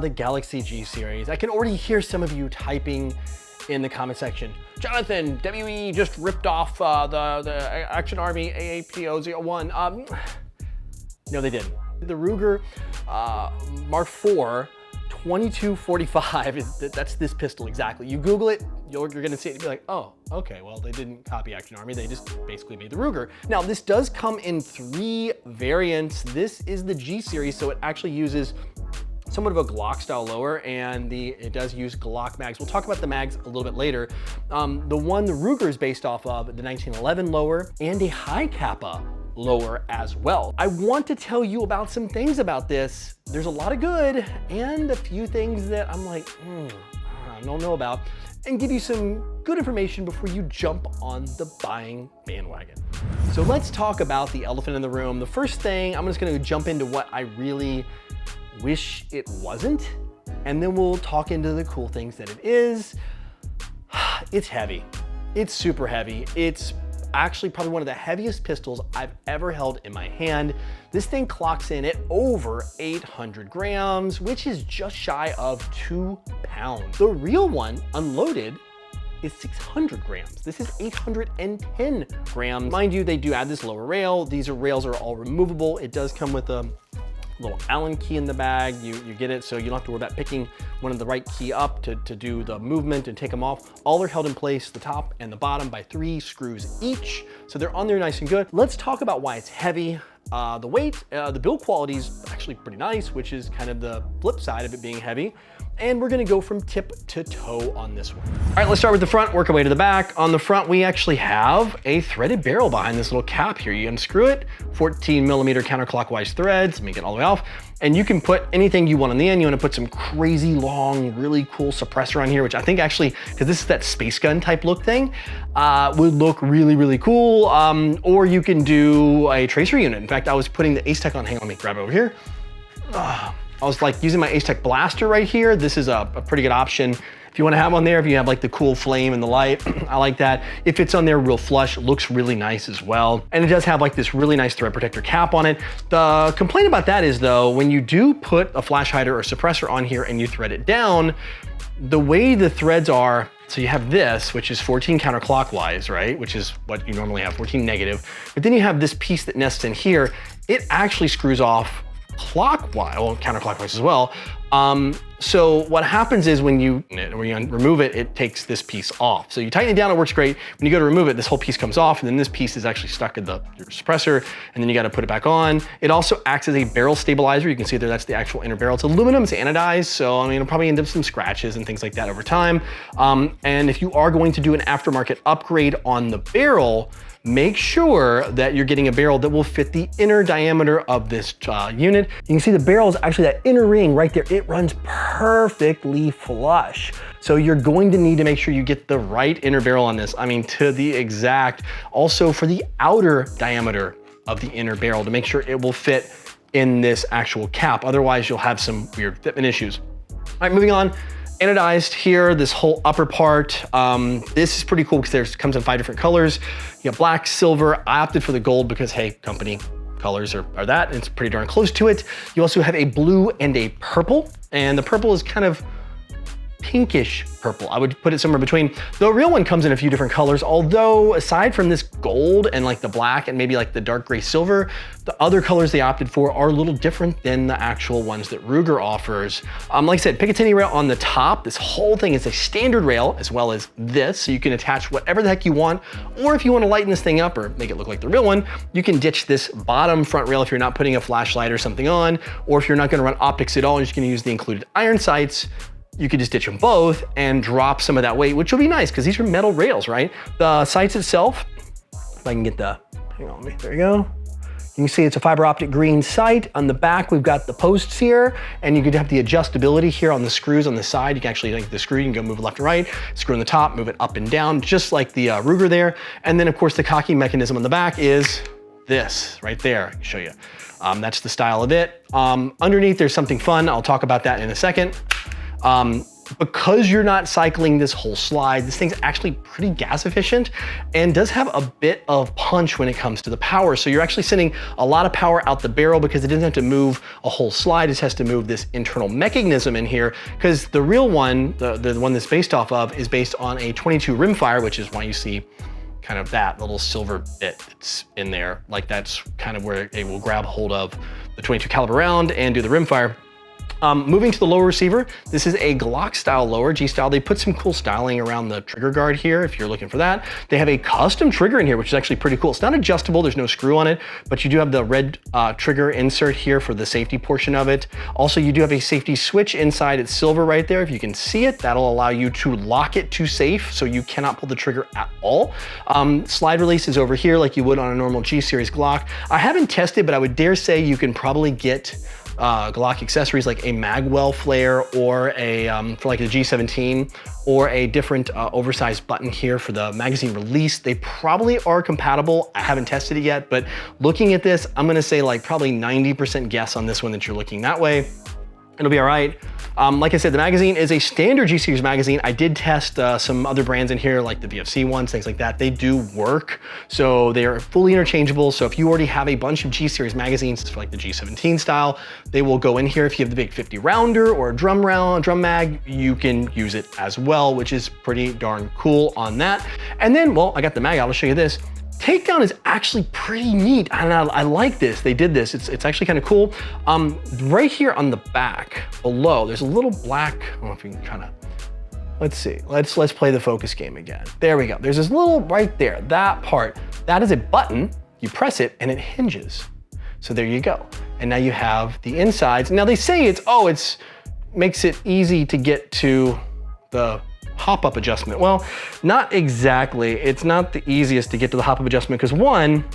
The Galaxy G series. I can already hear some of you typing in the comment section. Jonathan, WE just ripped off the Action Army AAPO-01. No, they didn't. The Ruger Mark IV 2245, that's this pistol exactly. You Google it, you're gonna see it and be like, oh, okay, well, they didn't copy Action Army, they just basically made the Ruger. Now, this does come in 3 variants. This is the G series, so it actually uses somewhat of a Glock style lower, and it does use Glock mags. We'll talk about the mags a little bit later. The Ruger is based off of the 1911 lower and a high Kappa lower as well. I want to tell you about some things about this. There's a lot of good and a few things that I'm like, I don't know about, and give you some good information before you jump on the buying bandwagon. So let's talk about the elephant in the room. The first thing, I'm just gonna jump into what I really wish it wasn't, and then we'll talk into the cool things that it is. It's heavy. It's super heavy. It's actually probably one of the heaviest pistols I've ever held in my hand. This thing clocks in at over 800 grams, which is just shy of 2 pounds. The real one, unloaded, is 600 grams. This is 810 grams. Mind you, they do add this lower rail. These rails are all removable. It does come with a little Allen key in the bag. You get it, so you don't have to worry about picking one of the right key up to do the movement and take them off. All are held in place, the top and the bottom, by 3 screws each. So they're on there nice and good. Let's talk about why it's heavy. The weight, the build quality is actually pretty nice, which is kind of the flip side of it being heavy. And we're gonna go from tip to toe on this one. All right, let's start with the front, work our way to the back. On the front, we actually have a threaded barrel behind this little cap here. You unscrew it, 14 millimeter counterclockwise threads, make it all the way off. And you can put anything you want on the end. You wanna put some crazy long, really cool suppressor on here, which I think actually, because this is that space gun type look thing, would look really, really cool. Or you can do a tracer unit. In fact, I was putting the Ace Tech on, hang on, let me grab it over here. I was like using my Ace Tech blaster right here. This is a pretty good option. If you wanna have on there, if you have like the cool flame and the light, I like that. If it's on there real flush, it looks really nice as well. And it does have like this really nice thread protector cap on it. The complaint about that is though, when you do put a flash hider or suppressor on here and you thread it down, the way the threads are, so you have this, which is 14 counterclockwise, right? Which is what you normally have, 14 negative. But then you have this piece that nests in here. It actually screws off clockwise, well, counterclockwise as well. So what happens is when you remove it, it takes this piece off. So you tighten it down, it works great. When you go to remove it, this whole piece comes off, and then this piece is actually stuck in your suppressor, and then you gotta put it back on. It also acts as a barrel stabilizer. You can see there, that's the actual inner barrel. It's aluminum, it's anodized, so I mean, it'll probably end up some scratches and things like that over time. And if you are going to do an aftermarket upgrade on the barrel, make sure that you're getting a barrel that will fit the inner diameter of this unit. You can see the barrel is actually that inner ring right there. It runs perfectly flush. So you're going to need to make sure you get the right inner barrel on this. I mean, to the exact. Also for the outer diameter of the inner barrel to make sure it will fit in this actual cap. Otherwise, you'll have some weird fitment issues. All right, moving on. Anodized here, this whole upper part. This is pretty cool because it comes in 5 different colors. You got black, silver. I opted for the gold because, hey, company colors are that. It's pretty darn close to it. You also have a blue and a purple. And the purple is kind of pinkish purple. I would put it somewhere between. The real one comes in a few different colors, although aside from this gold and like the black and maybe like the dark gray silver, the other colors they opted for are a little different than the actual ones that Ruger offers. Like I said, Picatinny rail on the top. This whole thing is a standard rail as well as this, so you can attach whatever the heck you want. Or if you want to lighten this thing up or make it look like the real one, you can ditch this bottom front rail if you're not putting a flashlight or something on, or if you're not going to run optics at all and you're just going to use the included iron sights. You could just ditch them both and drop some of that weight, which will be nice because these are metal rails, right? The sights itself, if I can get the, hang on, there you go. You can see it's a fiber optic green sight. On the back, we've got the posts here, and you could have the adjustability here on the screws on the side. You can actually take the screw, you can go move it left and right, screw on the top, move it up and down, just like the Ruger there. And then of course the cocking mechanism on the back is this right there. I can show you. That's the style of it. Underneath, there's something fun. I'll talk about that in a second. because you're not cycling this whole slide, this thing's actually pretty gas efficient and does have a bit of punch when it comes to the power. So you're actually sending a lot of power out the barrel because it doesn't have to move a whole slide, it just has to move this internal mechanism in here, because the real one, the one that's based off of, is based on a 22 rimfire, which is why you see kind of that little silver bit that's in there. Like that's kind of where it will grab hold of the 22 caliber round and do the rimfire. Moving to the lower receiver, this is a Glock style lower, G style. They put some cool styling around the trigger guard here if you're looking for that. They have a custom trigger in here, which is actually pretty cool. It's not adjustable, there's no screw on it, but you do have the red trigger insert here for the safety portion of it. Also, you do have a safety switch inside. It's silver right there. If you can see it, that'll allow you to lock it to safe, so you cannot pull the trigger at all. Slide release is over here like you would on a normal G series Glock. I haven't tested, but I would dare say you can probably get Glock accessories like a magwell flare or a, for like a G17, or a different oversized button here for the magazine release. They probably are compatible. I haven't tested it yet, but looking at this, I'm gonna say like probably 90% guess on this one that you're looking that way. It'll be all right. Like I said, the magazine is a standard G series magazine. I did test some other brands in here, like the VFC ones, things like that. They do work, so they are fully interchangeable. So if you already have a bunch of G series magazines for like the G17 style, they will go in here. If you have the big 50 rounder or a drum mag, you can use it as well, which is pretty darn cool on that. And then, well, I got the mag out, I'll show you this. Takedown is actually pretty neat, and I like this. They did this, it's actually kind of cool. Right here on the back below, there's a little black, I don't know if you can kind of, let's see, let's play the focus game again. There we go, there's this little, right there, that part, that is a button, you press it and it hinges. So there you go. And now you have the insides. Now they say it's makes it easy to get to the hop-up adjustment. Well, not exactly. It's not the easiest to get to the hop-up adjustment because one,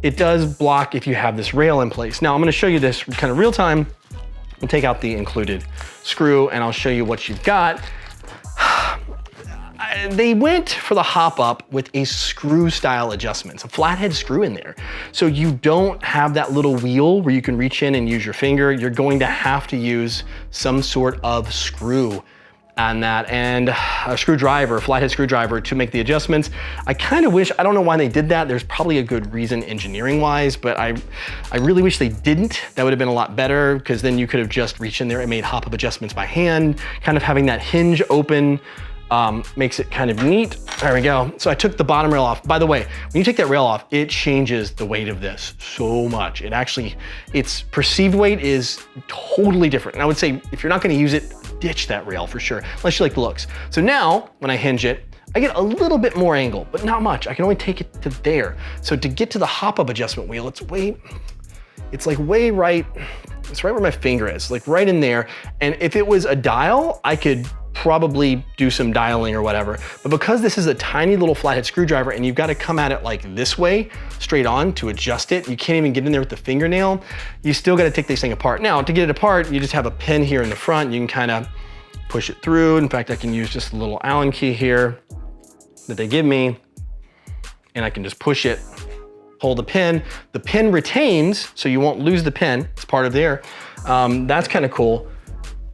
it does block if you have this rail in place. Now I'm gonna show you this kind of real time. I'll take out the included screw and I'll show you what you've got. They went for the hop-up with a screw style adjustment, a flathead screw in there. So you don't have that little wheel where you can reach in and use your finger. You're going to have to use some sort of screw on that, and a screwdriver, a flathead screwdriver to make the adjustments. I kind of wish, I don't know why they did that. There's probably a good reason engineering wise, but I really wish they didn't. That would have been a lot better, because then you could have just reached in there and made hop-up adjustments by hand. Kind of having that hinge open makes it kind of neat. There we go. So I took the bottom rail off. By the way, when you take that rail off, it changes the weight of this so much. It actually, its perceived weight is totally different. And I would say, if you're not gonna use it, ditch that rail for sure, unless you like the looks. So now, when I hinge it, I get a little bit more angle, but not much. I can only take it to there. So to get to the hop-up adjustment wheel, it's like way right, it's right where my finger is, like right in there. And if it was a dial, I could probably do some dialing or whatever. But because this is a tiny little flathead screwdriver and you've got to come at it like this way, straight on to adjust it, you can't even get in there with the fingernail, you still got to take this thing apart. Now, to get it apart, you just have a pin here in the front. You can kind of push it through. In fact, I can use just a little Allen key here that they give me, and I can just push it, pull the pin. The pin retains, so you won't lose the pin. It's part of there. That's kind of cool.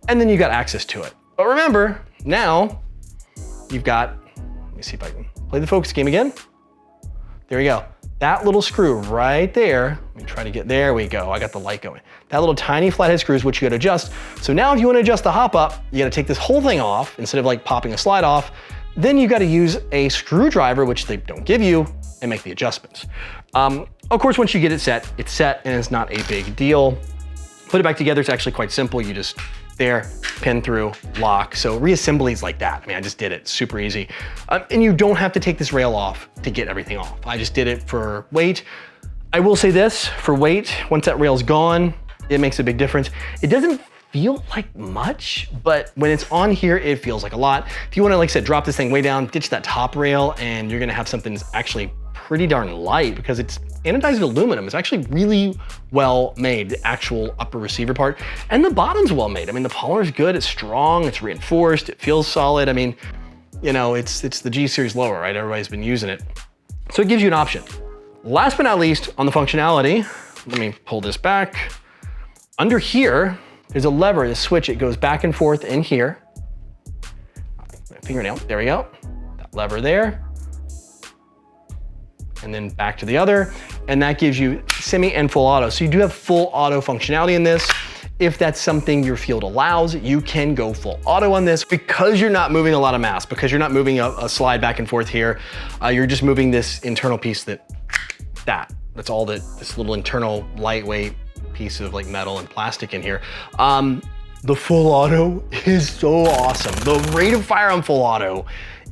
And then you got access to it. But remember, now you've got, let me see if I can play the focus game again. There we go. That little screw right there, let me try to get, there we go, I got the light going. That little tiny flathead screw is what you gotta adjust. So now if you wanna adjust the hop up, you gotta take this whole thing off instead of like popping a slide off. Then you gotta use a screwdriver, which they don't give you, and make the adjustments. Of course, once you get it set and it's not a big deal. Put it back together, it's actually quite simple. You just, there, pin through, lock. So reassembly is like that. I mean, I just did it, super easy. And you don't have to take this rail off to get everything off. I just did it for weight. I will say this, for weight, once that rail's gone, it makes a big difference. It doesn't feel like much, but when it's on here, it feels like a lot. If you wanna, like I said, drop this thing way down, ditch that top rail, and you're gonna have something that's actually pretty darn light because it's anodized aluminum. It's actually really well made, the actual upper receiver part. And the bottom's well made. I mean, the polymer is good, it's strong, it's reinforced, it feels solid. I mean, you know, it's the G series lower, right? Everybody's been using it. So it gives you an option. Last but not least, on the functionality, let me pull this back. Under here, there's a lever, a switch, it goes back and forth in here. fingernail, there we go. That lever there. And then back to the other. And that gives you semi and full auto. So you do have full auto functionality in this. If that's something your field allows, you can go full auto on this because you're not moving a lot of mass, because you're not moving a slide back and forth here. You're just moving this internal piece that's all this little internal lightweight piece of like metal and plastic in here. The full auto is so awesome. The rate of fire on full auto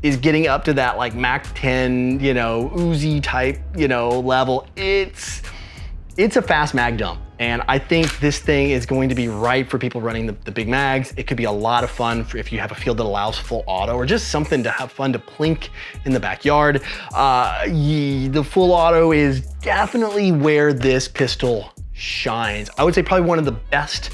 is getting up to that like Mac 10, you know, Uzi type, you know, level. It's a fast mag dump. And I think this thing is going to be right for people running the big mags. It could be a lot of fun if you have a field that allows full auto or just something to have fun to plink in the backyard. The full auto is definitely where this pistol shines. I would say probably one of the best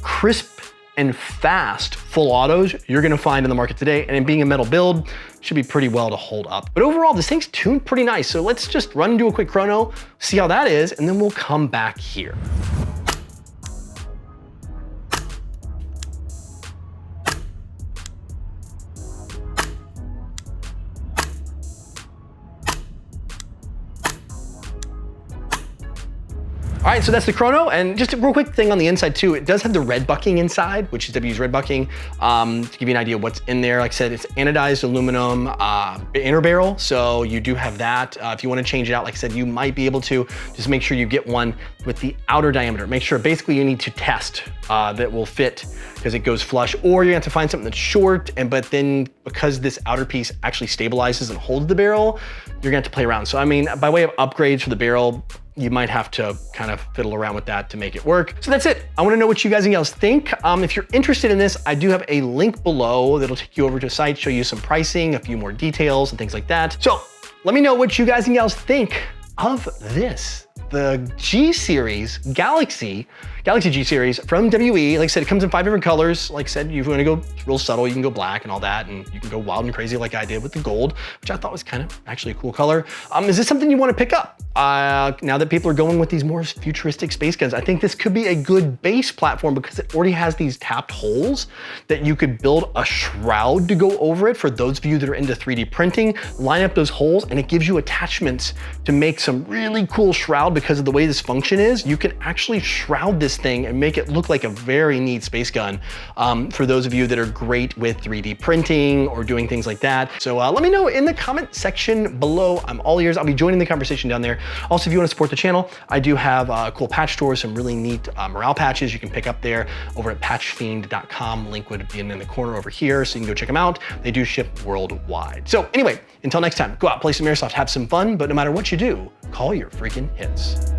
crisp and fast full autos you're gonna find in the market today. And in being a metal build, should be pretty well to hold up. But overall, this thing's tuned pretty nice. So let's just run and do a quick chrono, see how that is, and then we'll come back here. All right, so that's the Chrono, and just a real quick thing on the inside too, it does have the red bucking inside, which is W's red bucking. To give you an idea of what's in there, like I said, it's anodized aluminum inner barrel, so you do have that. If you wanna change it out, like I said, you might be able to. Just make sure you get one with the outer diameter. Make sure, basically you need to test that will fit because it goes flush, or you have to find something that's short, but then because this outer piece actually stabilizes and holds the barrel, you're gonna have to play around. So I mean, by way of upgrades for the barrel, you might have to kind of fiddle around with that to make it work. So that's it. I wanna know what you guys and gals think. If you're interested in this, I do have a link below that'll take you over to a site, show you some pricing, a few more details and things like that. So let me know what you guys and gals think of this. The G Series Galaxy G Series from WE. Like I said, it comes in 5 different colors. Like I said, if you want to go real subtle, you can go black and all that, and you can go wild and crazy like I did with the gold, which I thought was kind of actually a cool color. Is this something you want to pick up? Now that people are going with these more futuristic space guns, I think this could be a good base platform because it already has these tapped holes that you could build a shroud to go over it. For those of you that are into 3D printing, line up those holes and it gives you attachments to make some really cool shroud. Because of the way this function is, you can actually shroud this thing and make it look like a very neat space gun for those of you that are great with 3D printing or doing things like that. So let me know in the comment section below. I'm all ears. I'll be joining the conversation down there. Also, if you want to support the channel, I do have a cool patch store, some really neat morale patches you can pick up there over at patchfiend.com. Link would be in the corner over here, so you can go check them out. They do ship worldwide. So anyway, until next time, go out, play some airsoft, have some fun, but no matter what you do, call your freaking hits.